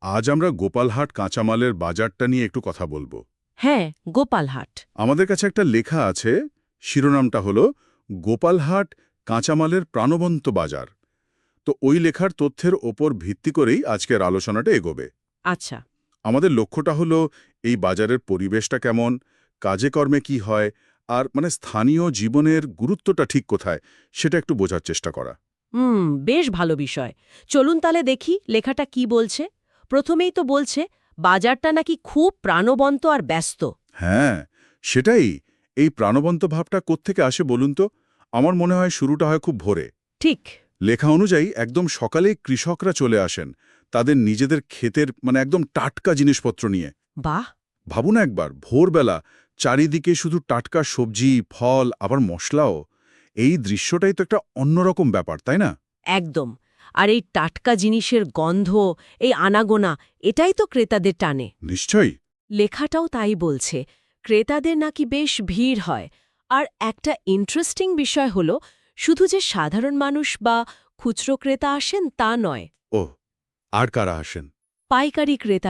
আজ আমরা গোপালহাট কাঁচামালের বাজারটা নিয়ে একটু কথা বলবো। হ্যাঁ, গোপালহাট। আমাদের কাছে একটা লেখা আছে, শিরোনামটা হলো গোপালহাট কাঁচামালের প্রাণবন্ত বাজার। তো ওই লেখার তথ্যের ওপর ভিত্তি করেই আজকের আলোচনাটা এগোবে। আচ্ছা। আমাদের লক্ষ্যটা হলো এই বাজারের পরিবেশটা কেমন, কাজে কর্মে কি হয়, আর স্থানীয় জীবনের গুরুত্বটা ঠিক কোথায় সেটা একটু বোঝার চেষ্টা করা। বেশ ভালো বিষয়। চলুন তাহলে দেখি লেখাটা কি বলছে। প্রথমেই তো বলছে বাজারটা নাকি খুব প্রাণবন্ত আর ব্যস্ত। হ্যাঁ, সেটাই। এই প্রাণবন্ত ভাবটা কোত্থেকে আসে বলুন তো? আমার মনে হয় শুরুটা হয় খুব ভোরে। ঠিক। লেখা অনুযায়ী একদম সকালেই কৃষকরা চলে আসেন তাদের নিজেদের ক্ষেতের একদম টাটকা জিনিসপত্র নিয়ে। বাহ। ভাবুন একবার, ভোরবেলা চারিদিকে শুধু টাটকা সবজি, ফল, আবার মশলাও। এই দৃশ্যটাই তো একটা অন্যরকম ব্যাপার, তাই না? একদম। আর এই টাটকা জিনিসের গন্ধ, এই আনাগোনা, এটাই তো ক্রেতাদের টানে। নিশ্চয়ই। লেখাটাও তাই বলছে। ক্রেতাদের নাকি বেশ ভিড় হয়। আর একটা ইন্টারেস্টিং বিষয় হলো, শুধু যে সাধারণ মানুষ বা খুচরো ক্রেতা আসেন তা নয়, ও, আর কারা আসেন? পাইকারি ক্রেতা